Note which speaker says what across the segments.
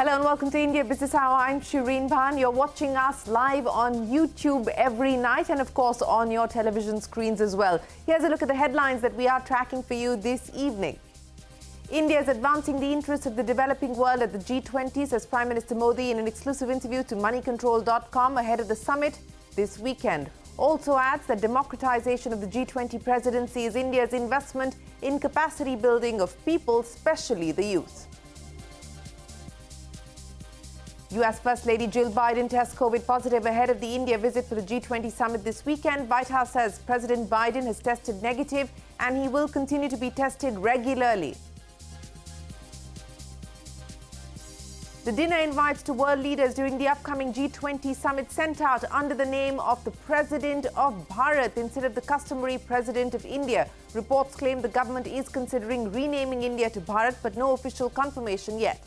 Speaker 1: Hello and welcome to India Business Hour. I'm Shireen Bhan. You're watching us live on YouTube every night and of course on your television screens as well. Here's a look at the headlines that we are tracking for you this evening. India is advancing the interests of the developing world at the G20, says Prime Minister Modi in an exclusive interview to Moneycontrol.com ahead of the summit this weekend. Also adds that democratization of the G20 presidency is India's investment in capacity building of people, especially the youth. US First Lady Jill Biden tests COVID positive ahead of the India visit for the G20 summit this weekend. White House says President Biden has tested negative and he will continue to be tested regularly. The dinner invites to world leaders during the upcoming G20 summit sent out under the name of the President of Bharat instead of the customary President of India. Reports claim the government is considering renaming India to Bharat, but no official confirmation yet.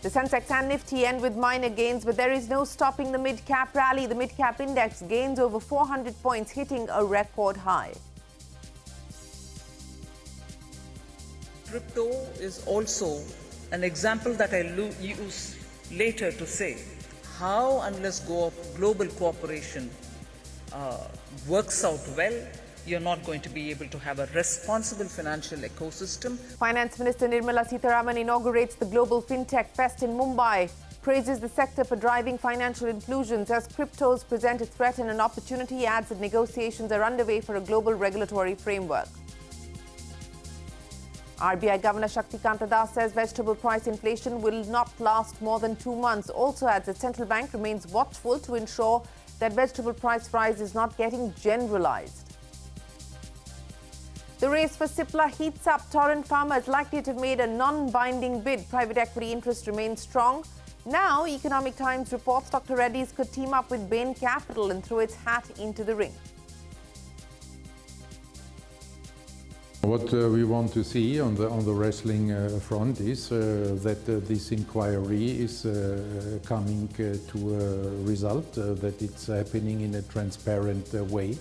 Speaker 1: The Sensex and Nifty end with minor gains, but there is no stopping the mid-cap rally. The mid-cap index gains over 400 points, hitting a record high.
Speaker 2: Crypto is also an example that I use later to say how, unless global cooperation works out well, you're not going to be able to have a responsible financial ecosystem.
Speaker 1: Finance Minister Nirmala Sitharaman inaugurates the Global FinTech Fest in Mumbai, praises the sector for driving financial inclusion, says cryptos present a threat and an opportunity, adds that negotiations are underway for a global regulatory framework. RBI Governor Shaktikanta Das says vegetable price inflation will not last more than 2 months. Also adds that central bank remains watchful to ensure that vegetable price rise is not getting generalized. The race for Cipla heats up. Torrent Pharma is likely to have made a non-binding bid. Private equity interest remains strong. Now, Economic Times reports Dr. Reddy's could team up with Bain Capital and throw its hat into the ring.
Speaker 3: What we want to see on the wrestling front is that this inquiry is coming to a result, that it's happening in a transparent way.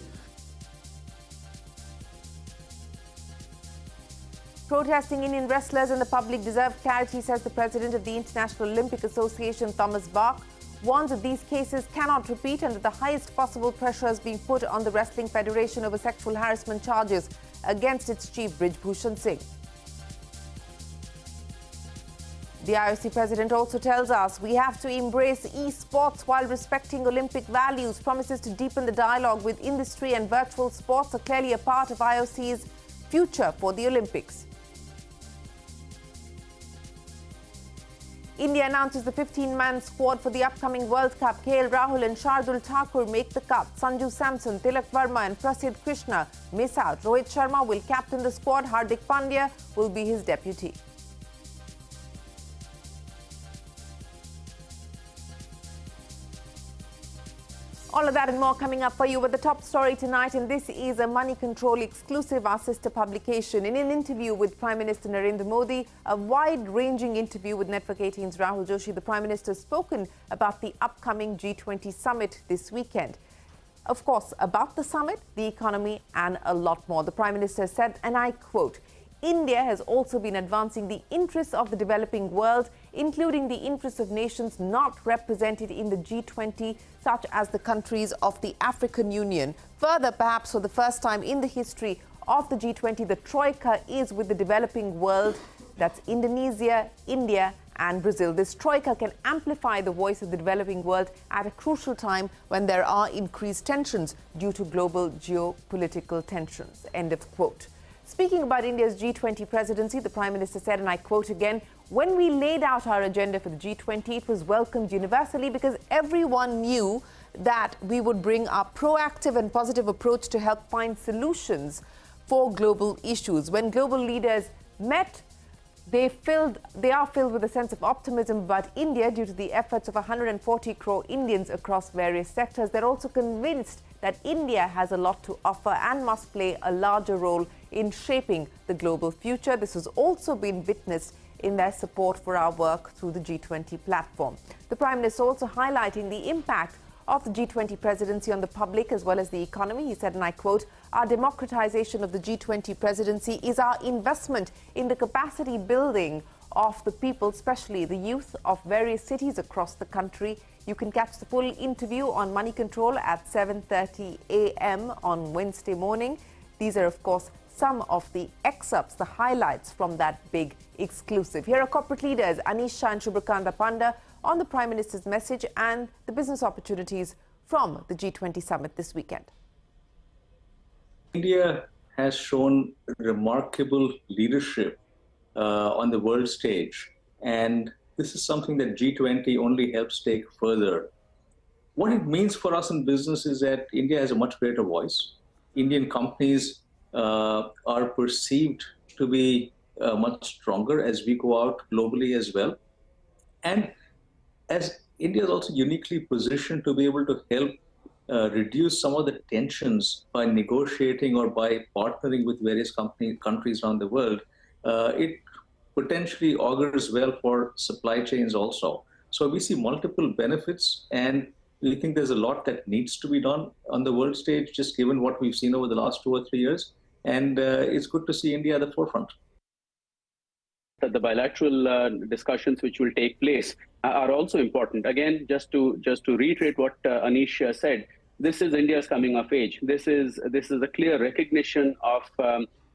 Speaker 1: Protesting Indian wrestlers and the public deserve clarity, says the president of the International Olympic Association, Thomas Bach, warns that these cases cannot repeat and that the highest possible pressure is being put on the Wrestling Federation over sexual harassment charges against its chief, Brij Bhushan Singh. The IOC president also tells us we have to embrace e-sports while respecting Olympic values. Promises to deepen the dialogue with industry and virtual sports are clearly a part of IOC's future for the Olympics. India announces the 15-man squad for the upcoming World Cup. KLRahul and Thakur make the cut. Sanju Samson, Tilak Verma and Prasidh Krishna miss out. Rohit Sharma will captain the squad. Hardik Pandya will be his deputy. All of that and more coming up for you with the top story tonight, and this is a Moneycontrol exclusive, our sister publication. In an interview with Prime Minister Narendra Modi, a wide-ranging interview with Network 18's Rahul Joshi, the Prime Minister has spoken about the upcoming G20 summit this weekend. Of course, about the summit, the economy and a lot more. The Prime Minister said, and I quote, India has also been advancing the interests of the developing world, including the interests of nations not represented in the G20, such as the countries of the African Union. Further, perhaps for the first time in the history of the G20, the Troika is with the developing world. That's Indonesia, India and Brazil. This Troika can amplify the voice of the developing world at a crucial time when there are increased tensions due to global geopolitical tensions. End of quote. Speaking about India's G20 presidency, the Prime Minister said, and I quote again, when we laid out our agenda for the G20, it was welcomed universally because everyone knew that we would bring our proactive and positive approach to help find solutions for global issues. When global leaders met, they are filled with a sense of optimism about India due to the efforts of 140 crore Indians across various sectors. They're also convinced that India has a lot to offer and must play a larger role in shaping the global future. This has also been witnessed in their support for our work through the G20 platform. The Prime Minister also highlighting the impact of the G20 presidency on the public as well as the economy. He said, and I quote, our democratization of the G20 presidency is our investment in the capacity building of the people, especially the youth of various cities across the country. You can catch the full interview on Moneycontrol at 7:30 a.m. on Wednesday morning. These are, of course, some of the excerpts, the highlights from that big exclusive. Here are corporate leaders Anish Shah and Shubhakanta Panda on the Prime Minister's message and the business opportunities from the G20 summit this weekend.
Speaker 4: India has shown remarkable leadership on the world stage, and this is something that G20 only helps take further. What it means for us in business is that India has a much greater voice. Indian companies are perceived to be much stronger as we go out globally as well. And as India is also uniquely positioned to be able to help reduce some of the tensions by negotiating or by partnering with various countries around the world, it potentially augurs well for supply chains also. So we see multiple benefits, and we think there's a lot that needs to be done on the world stage, just given what we've seen over the last 2 or 3 years. And it's good to see India at the forefront.
Speaker 5: The bilateral discussions which will take place are also important. Again, just to reiterate what Anish said, this is India's coming of age. This is a clear recognition of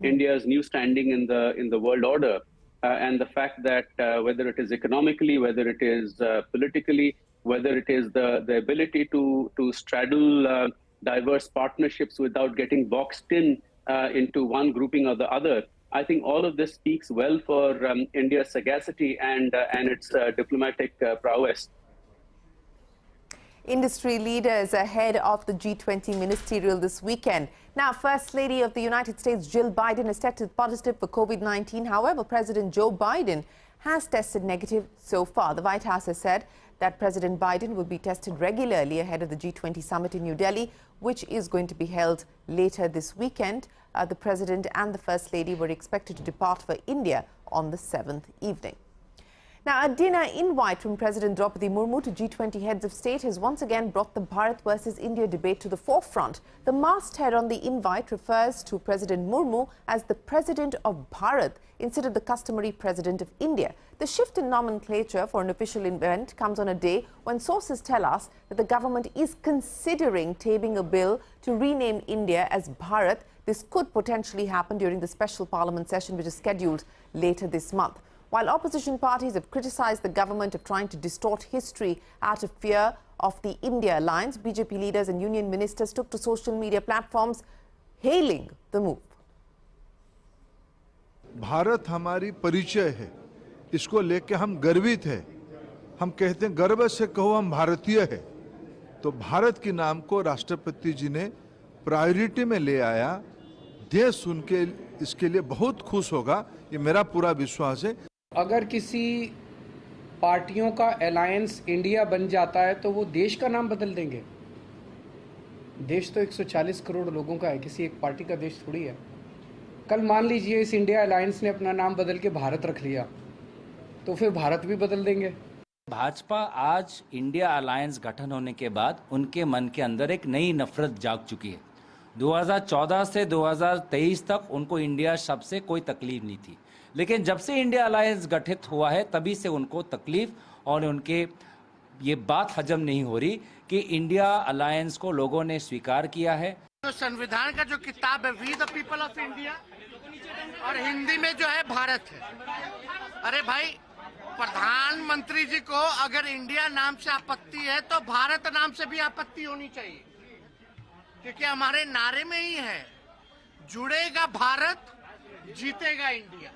Speaker 5: India's new standing in the world order, and the fact that whether it is economically, whether it is politically, whether it is the ability to straddle diverse partnerships without getting boxed into one grouping or the other, I think all of this speaks well for India's sagacity and its diplomatic prowess.
Speaker 1: Industry leaders ahead of the G20 ministerial this weekend. Now, First Lady of the United States, Jill Biden, has tested positive for COVID-19. However, President Joe Biden has tested negative so far. The White House has said that President Biden will be tested regularly ahead of the G20 summit in New Delhi, which is going to be held later this weekend. The President and the First Lady were expected to depart for India on the 7th evening. Now, a dinner invite from President Draupadi Murmu to G20 heads of state has once again brought the Bharat versus India debate to the forefront. The masthead on the invite refers to President Murmu as the President of Bharat instead of the customary President of India. The shift in nomenclature for an official event comes on a day when sources tell us that the government is considering tabling a bill to rename India as Bharat. This could potentially happen during the special parliament session, which is scheduled later this month. While opposition parties have criticized the government of trying to distort history out of fear of the India alliance, BJP leaders and union ministers took to social media platforms hailing the move.
Speaker 6: Bharat हमारी परिचय है, इसको लेके हम गर्वित हैं। हम कहते हैं गर्व से कहो हम भारतीय हैं। तो भारत के नाम को राष्ट्रपति जी ने प्रायोरिटी में ले आया। देश सुन के इसके लिए बहुत खुश होगा, ये मेरा पूरा विश्वास है।
Speaker 7: अगर किसी पार्टियों का अलायंस इंडिया बन जाता है तो वो देश का नाम बदल देंगे। देश तो 140 करोड़ लोगों का है, किसी एक पार्टी का देश थोड़ी है। कल मान लीजिए इस इंडिया अलायंस ने अपना नाम बदल के भारत रख लिया, तो फिर भारत भी बदल देंगे।
Speaker 8: भाजपा आज इंडिया अलायंस गठन होने के बाद उनके मन के अंदर एक नई नफरत जाग चुकी है। 2014 से 2023 तक उनको इंडिया शब्द से कोई तकलीफ नहीं थी, लेकिन जब से इंडिया अलायंस गठित हुआ है तभी से उनको तकलीफ और उनके ये बात हजम नहीं हो रही कि इंडिया अलायंस को लोगों ने स्वीकार किया है।
Speaker 9: तो संविधान का जो किताब है we the people of India और हिंदी में जो है भारत है। अरे भाई, प्रधानमंत्री जी को अगर इंडिया नाम से आपत्ति है तो भारत नाम से भी आपत्ति होनी चाहिए, क्योंकि हमारे नारे में ही है, जुड़ेगा भारत जीतेगा India.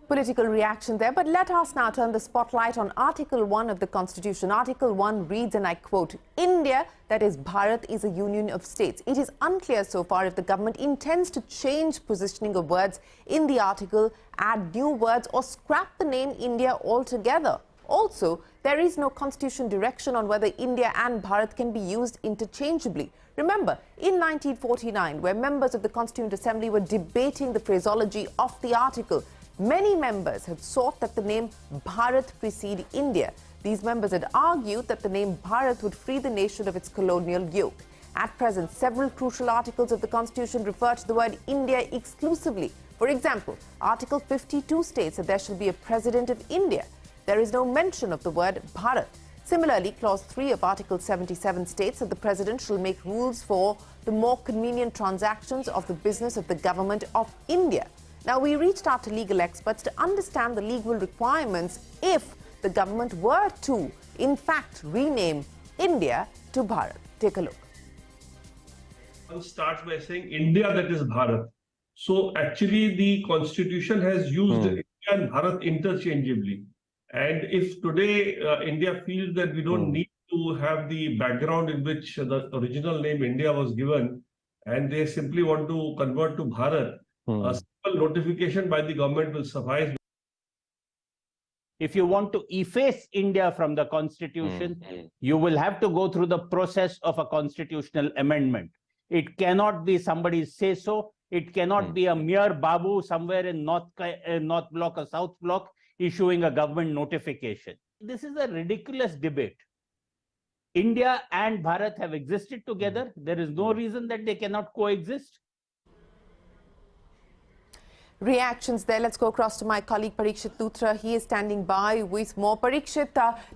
Speaker 1: Political reaction there, but let us now turn the spotlight on Article 1 of the Constitution. Article 1 reads, and I quote, India, that is Bharat, is a union of states. It is unclear so far if the government intends to change positioning of words in the article, add new words or scrap the name India altogether. Also, there is no constitution direction on whether India and Bharat can be used interchangeably. Remember, in 1949, where members of the Constituent Assembly were debating the phraseology of the article, many members had sought that the name Bharat precede India. These members had argued that the name Bharat would free the nation of its colonial yoke. At present, several crucial articles of the Constitution refer to the word India exclusively. For example, Article 52 states that there shall be a President of India. There is no mention of the word Bharat. Similarly, Clause 3 of Article 77 states that the President shall make rules for the more convenient transactions of the business of the Government of India. Now, we reached out to legal experts to understand the legal requirements if the government were to, in fact, rename India to Bharat. Take a look.
Speaker 10: One starts by saying India, that is Bharat. So actually the constitution has used India and Bharat interchangeably. And if today India feels that we don't need to have the background in which the original name India was given, and they simply want to convert to Bharat, a simple notification by the government will suffice.
Speaker 11: If you want to efface India from the constitution, you will have to go through the process of a constitutional amendment. It cannot be somebody's say-so. It cannot be a mere Babu somewhere in North Block or South Block issuing a government notification. This is a ridiculous debate. India and Bharat have existed together. There is no reason that they cannot coexist.
Speaker 1: Reactions there. Let's go across to my colleague Parikshit Luthra. He is standing by with more. Parikshit,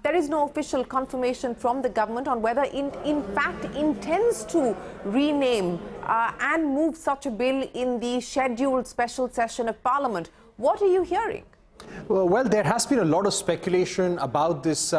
Speaker 1: there is no official confirmation from the government on whether it in fact intends to rename and move such a bill in the scheduled special session of Parliament. What are you hearing?
Speaker 12: Well, there has been a lot of speculation about this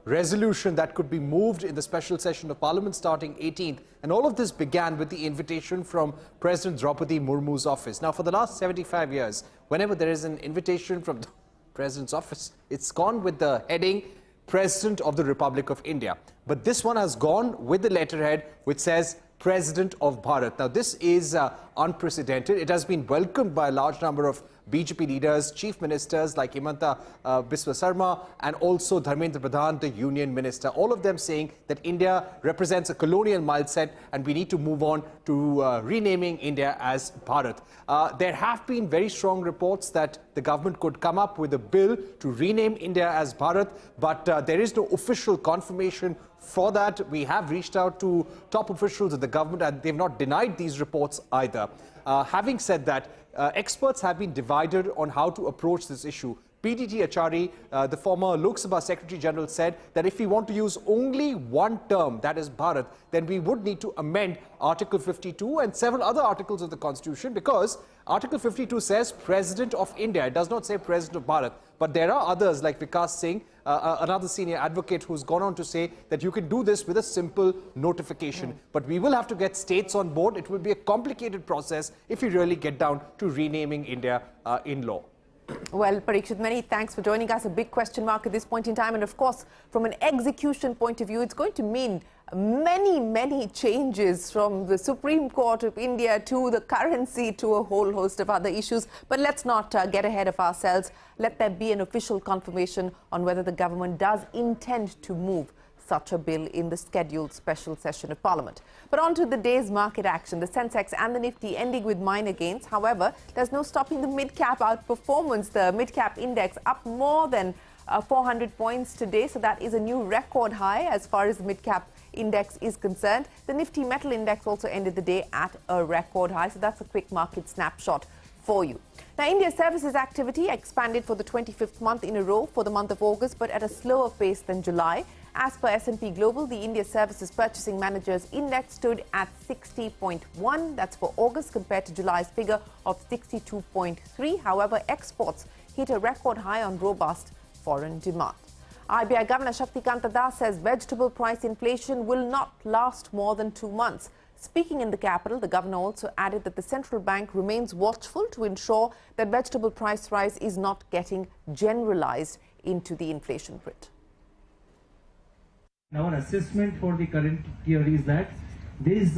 Speaker 12: resolution that could be moved in the special session of Parliament starting 18th. And all of this began with the invitation from President Draupadi Murmu's office. Now, for the last 75 years, whenever there is an invitation from the President's office, it's gone with the heading President of the Republic of India. But this one has gone with the letterhead which says President of Bharat. Now, this is unprecedented. It has been welcomed by a large number of BJP leaders, chief ministers like Himanta Biswa Sarma and also Dharmendra Pradhan, the union minister. All of them saying that India represents a colonial mindset and we need to move on to renaming India as Bharat. There have been very strong reports that the government could come up with a bill to rename India as Bharat, but there is no official confirmation for that. We have reached out to top officials of the government and they've not denied these reports either. Having said that, experts have been divided on how to approach this issue. PDT Achari, the former Lok Sabha Secretary General, said that if we want to use only one term, that is Bharat, then we would need to amend Article 52 and several other articles of the Constitution, because Article 52 says President of India. It does not say President of Bharat. But there are others like Vikas Singh, another senior advocate, who's gone on to say that you can do this with a simple notification. But we will have to get states on board. It will be a complicated process if you really get down to renaming India in law.
Speaker 1: Well, Parikshit, many thanks for joining us. A big question mark at this point in time. And of course, from an execution point of view, it's going to mean many changes from the Supreme Court of India to the currency to a whole host of other issues. But let's not get ahead of ourselves. Let there be an official confirmation on whether the government does intend to move such a bill in the scheduled special session of Parliament. But on to the day's market action. The Sensex and the Nifty ending with minor gains. However, there's no stopping the mid-cap outperformance. The mid-cap index up more than 400 points today. So that is a new record high as far as the mid-cap index is concerned. The Nifty Metal Index also ended the day at a record high. So that's a quick market snapshot for you. Now, India services activity expanded for the 25th month in a row for the month of August, but at a slower pace than July. As per S&P Global, the India Services Purchasing Managers Index stood at 60.1. That's for August compared to July's figure of 62.3. However, exports hit a record high on robust foreign demand. RBI Governor Shaktikanta Das says vegetable price inflation will not last more than 2 months. Speaking in the capital, the governor also added that the central bank remains watchful to ensure that vegetable price rise is not getting generalized into the inflation grid.
Speaker 13: Our assessment for the current year is that this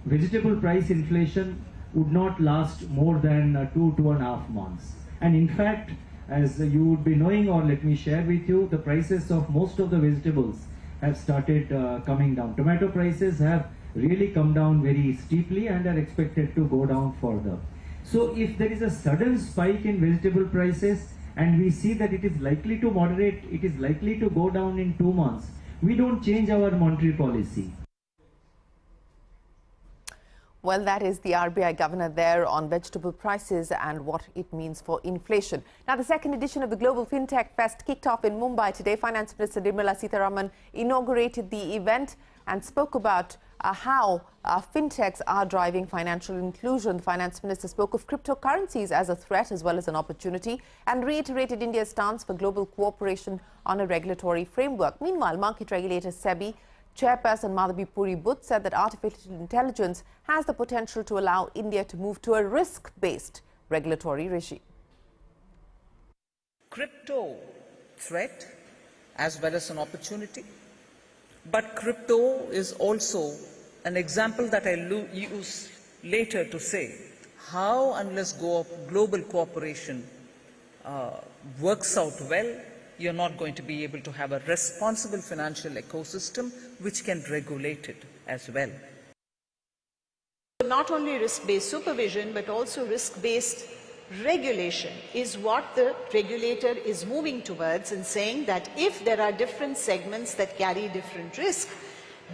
Speaker 13: vegetable price inflation would not last more than 2.5 months. And in fact, as you would be knowing, or let me share with you, the prices of most of the vegetables have started coming down. Tomato prices have really come down very steeply and are expected to go down further. So if there is a sudden spike in vegetable prices, and we see that it is likely to moderate, it is likely to go down in 2 months, we don't change our monetary policy.
Speaker 1: Well, that is the RBI governor there on vegetable prices and what it means for inflation. Now, the second edition of the Global FinTech Fest kicked off in Mumbai today. Finance Minister Nirmala Sitharaman inaugurated the event and spoke about how fintechs are driving financial inclusion. The Finance Minister spoke of cryptocurrencies as a threat as well as an opportunity and reiterated India's stance for global cooperation on a regulatory framework. Meanwhile, market regulator SEBI Chairperson Madhavi Puri-Butt said that artificial intelligence has the potential to allow India to move to a risk-based regulatory regime.
Speaker 2: Crypto threat as well as an opportunity, but crypto is also an example that I use later to say how, unless global cooperation works out well, you're not going to be able to have a responsible financial ecosystem which can regulate it as well.
Speaker 14: Not only risk-based supervision, but also risk-based regulation is what the regulator is moving towards, and saying that if there are different segments that carry different risk,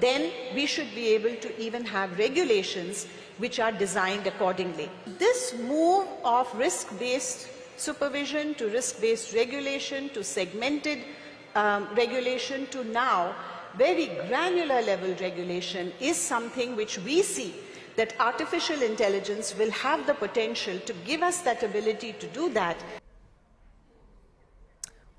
Speaker 14: then we should be able to even have regulations which are designed accordingly. This move of risk-based supervision to risk-based regulation to segmented regulation to now very granular level regulation is something which we see that artificial intelligence will have the potential to give us that ability to do that.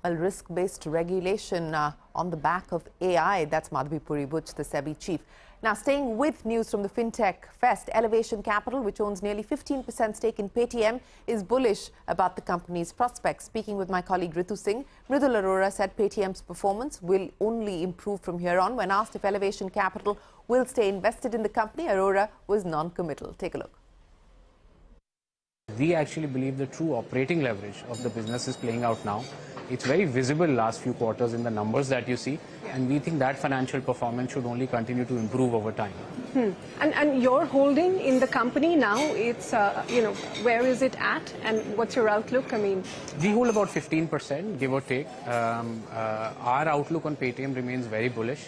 Speaker 1: Well, risk-based regulation on the back of AI, that's Madhavi Puri-Butt, the SEBI chief. Now, staying with news from the FinTech Fest, Elevation Capital, which owns nearly 15% stake in Paytm, is bullish about the company's prospects. Speaking with my colleague Ritu Singh, Mridul Arora said Paytm's performance will only improve from here on. When asked if Elevation Capital will stay invested in the company, Arora was non-committal. Take a look.
Speaker 15: We actually believe the true operating leverage of the business is playing out now. It's very visible last few quarters in the numbers that you see, and we think that financial performance should only continue to improve over time.
Speaker 16: And your holding in the company now, it's, where is it at and what's your outlook? I mean,
Speaker 15: we hold about 15%, give or take. Our outlook on Paytm remains very bullish.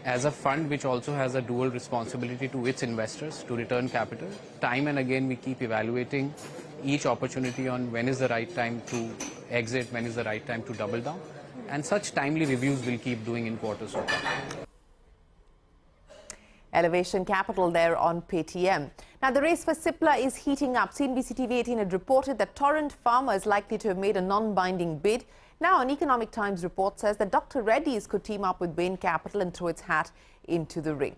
Speaker 15: As a fund which also has a dual responsibility to its investors to return capital, time and again we keep evaluating each opportunity on when is the right time to exit, when is the right time to double down, and such timely reviews we'll keep doing in quarters to come.
Speaker 1: Elevation Capital there on Paytm. Now, the race for Cipla is heating up. CNBC-TV18 had reported that Torrent Pharma is likely to have made a non-binding bid. Now, an Economic Times report says that Dr. Reddy's could team up with Bain Capital and throw its hat into the ring.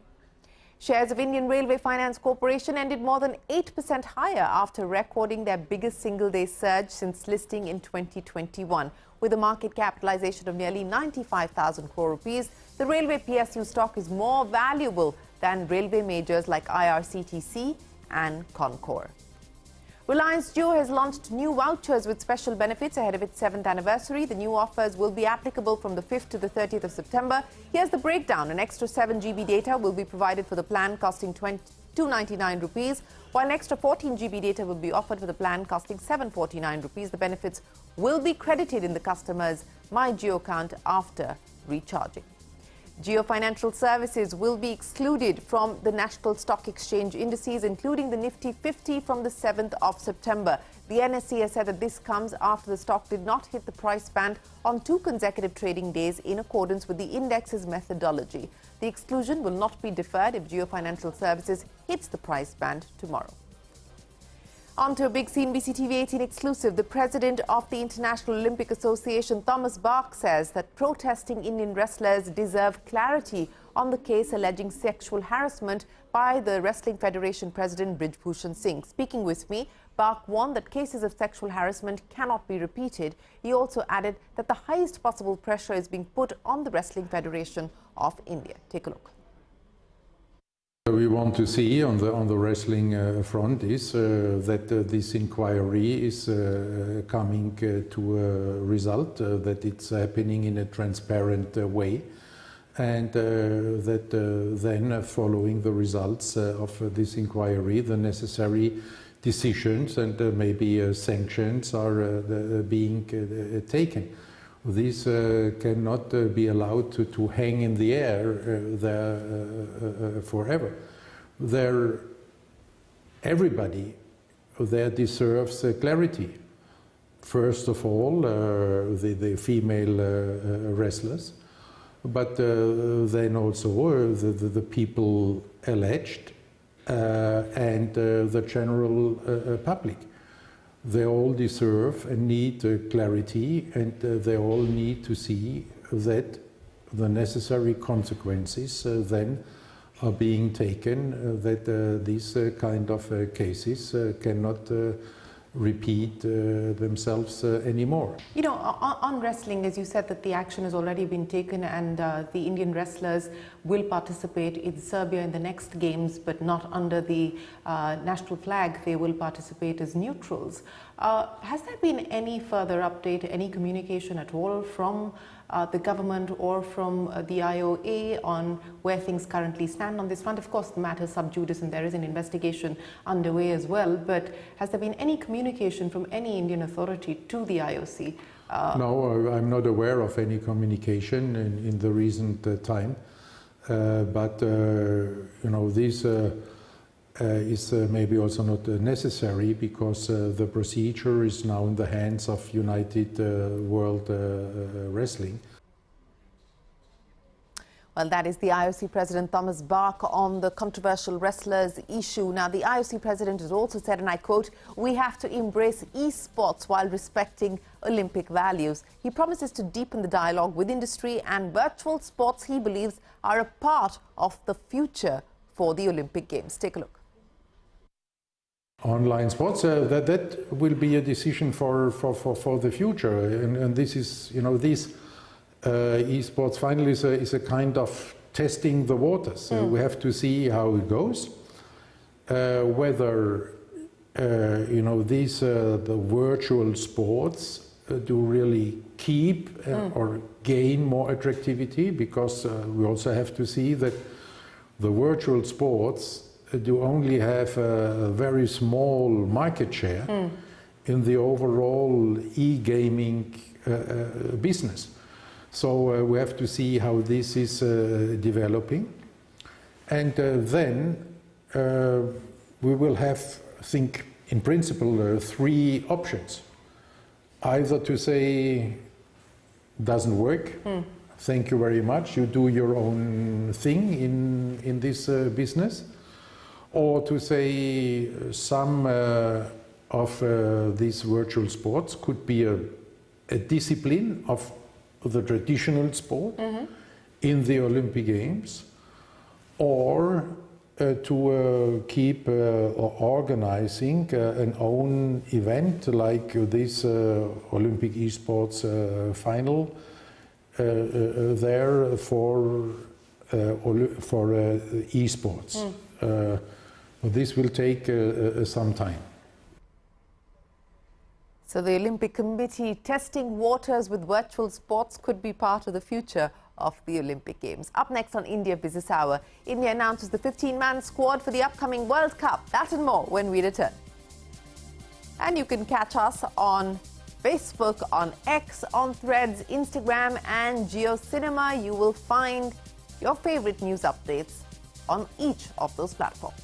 Speaker 1: Shares of Indian Railway Finance Corporation ended more than 8% higher after recording their biggest single-day surge since listing in 2021. With a market capitalization of nearly 95,000 crore rupees, the railway PSU stock is more valuable than railway majors like IRCTC and Concor. Reliance Jio has launched new vouchers with special benefits ahead of its 7th anniversary. The new offers will be applicable from the 5th to the 30th of September. Here's the breakdown. An extra 7 GB data will be provided for the plan costing 299 rupees, while an extra 14 GB data will be offered for the plan costing 749 rupees. The benefits will be credited in the customer's My Jio account after recharging. Jio Financial Services will be excluded from the National Stock Exchange indices, including the Nifty 50 from the 7th of September. The NSE has said that this comes after the stock did not hit the price band on 2 consecutive trading days in accordance with the index's methodology. The exclusion will not be deferred if Jio Financial Services hits the price band tomorrow. On to a big CNBC-TV18 exclusive. The president of the International Olympic Association, Thomas Bach, says that protesting Indian wrestlers deserve clarity on the case alleging sexual harassment by the Wrestling Federation president, Brij Bhushan Singh. Speaking with me, Bach warned that cases of sexual harassment cannot be repeated. He also added that the highest possible pressure is being put on the Wrestling Federation of India. Take a look.
Speaker 3: We want to see on the wrestling front is that this inquiry is coming to a result, that it's happening in a transparent way, and that then following the results of this inquiry, the necessary decisions and maybe sanctions are being taken. This cannot be allowed to hang in the air there forever. There everybody there deserves clarity. First of all, the female wrestlers, but then also the people alleged and the general public. They all deserve and need clarity, and they all need to see that the necessary consequences then are being taken, that these kind of cases cannot repeat themselves anymore.
Speaker 1: You know, on wrestling, as you said, that the action has already been taken, and the Indian wrestlers will participate in Serbia in the next games, but not under the national flag. They will participate as neutrals. Has there been any further update, any communication at all from the government or from the IOA on where things currently stand on this front? Of course, the matter is sub judice and there is an investigation underway as well, but has there been any communication from any Indian authority to the IOC?
Speaker 3: No, I'm not aware of any communication in the recent time, but you know, this is maybe also not necessary, because the procedure is now in the hands of United World Wrestling.
Speaker 1: Well, that is the IOC President Thomas Bach on the controversial wrestlers issue. Now, the IOC President has also said, and I quote, "We have to embrace esports while respecting Olympic values." He promises to deepen the dialogue with industry, and virtual sports, he believes, are a part of the future for the Olympic Games. Take a look.
Speaker 3: Online sports, that will be a decision for the future, and this is, you know, this esports finally is a kind of testing the waters. We have to see how it goes, whether you know, these the virtual sports do really keep or gain more attractivity, because we also have to see that the virtual sports do only have a very small market share in the overall e-gaming business. So we have to see how this is developing, and then we will have, I think, in principle, three options. Either to say, doesn't work, thank you very much, you do your own thing in this business, or to say some of these virtual sports could be a discipline of the traditional sport in the Olympic Games, or to keep organizing an own event like this Olympic esports final there for esports. This will take some time.
Speaker 1: So the Olympic Committee testing waters with virtual sports could be part of the future of the Olympic Games. Up next on India Business Hour, India announces the 15-man squad for the upcoming World Cup. That and more when we return. And you can catch us on Facebook, on X, on Threads, Instagram and JioCinema. You will find your favorite news updates on each of those platforms.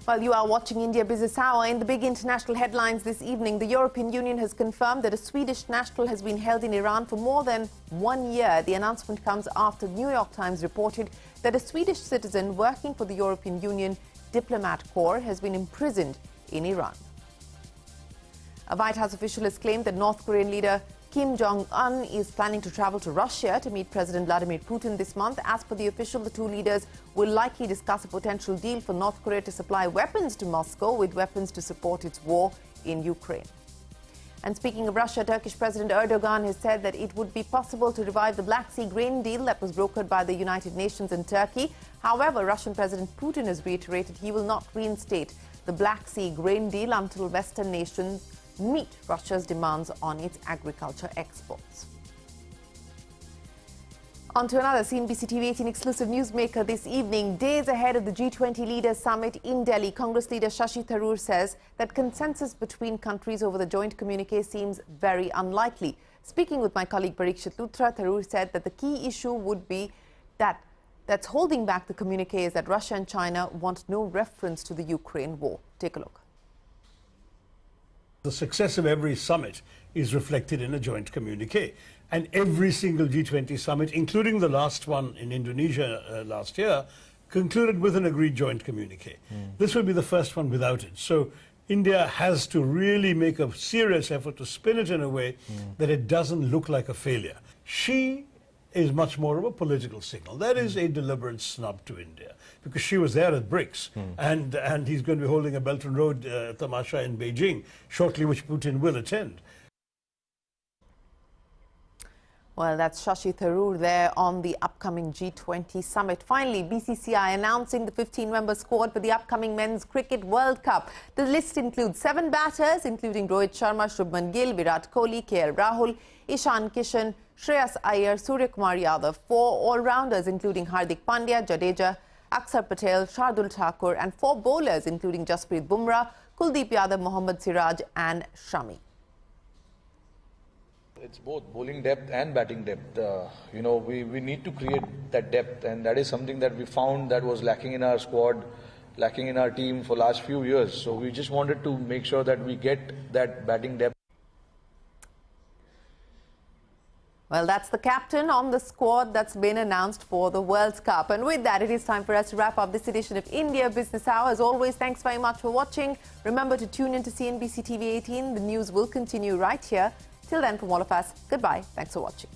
Speaker 1: Well, you are watching India Business Hour. In the big international headlines this evening, the European Union has confirmed that a Swedish national has been held in Iran for more than 1 year. The announcement comes after the New York Times reported that a Swedish citizen working for the European Union Diplomat Corps has been imprisoned in Iran. A White House official has claimed that North Korean leader Kim Jong-un is planning to travel to Russia to meet President Vladimir Putin this month. As per the official, the two leaders will likely discuss a potential deal for North Korea to supply weapons to Moscow, with weapons to support its war in Ukraine. And speaking of Russia, Turkish President Erdogan has said that it would be possible to revive the Black Sea grain deal that was brokered by the United Nations and Turkey. However, Russian President Putin has reiterated he will not reinstate the Black Sea grain deal until Western nations meet Russia's demands on its agriculture exports. On to another CNBC-TV18 exclusive newsmaker this evening. Days ahead of the G20 Leaders Summit in Delhi, Congress leader Shashi Thakur says that consensus between countries over the joint communique seems very unlikely. Speaking with my colleague Parikshit Luthra, Thakur said that the key issue would be that's holding back the communique is that Russia and China want no reference to the Ukraine war. Take a look.
Speaker 17: The success of every summit is reflected in a joint communique. And every single G20 summit, including the last one in Indonesia last year, concluded with an agreed joint communique. This will be the first one without it. So India has to really make a serious effort to spin it in a way that it doesn't look like a failure. She is much more of a political signal. That is a deliberate snub to India, because she was there at BRICS, and he's going to be holding a Belt and Road tamasha in Beijing shortly, which Putin will attend.
Speaker 1: Well, that's Shashi Tharoor there on the upcoming G20 summit. Finally, BCCI announcing the 15-member squad for the upcoming Men's Cricket World Cup. The list includes 7 batters, including Rohit Sharma, Shubman Gill, Virat Kohli, KLRahul, Ishan Kishan, Shreyas Iyer, Suryakumar Yadav. 4 all-rounders, including Hardik Pandya, Jadeja, Akshar Patel, Shardul Thakur, and 4 bowlers, including Jasprit Bumrah, Kuldeep Yadav, Mohammad Siraj, and Shami.
Speaker 18: It's both bowling depth and batting depth. You know, we need to create that depth, and that is something that we found that was lacking in our squad, lacking in our team for last few years. So we just wanted to make sure that we get that batting depth.
Speaker 1: Well, that's the captain on the squad that's been announced for the World Cup. And with that, it is time for us to wrap up this edition of India Business Hour. As always, thanks very much for watching. Remember to tune in to CNBC TV18. The news will continue right here. Till then, from all of us, goodbye. Thanks for watching.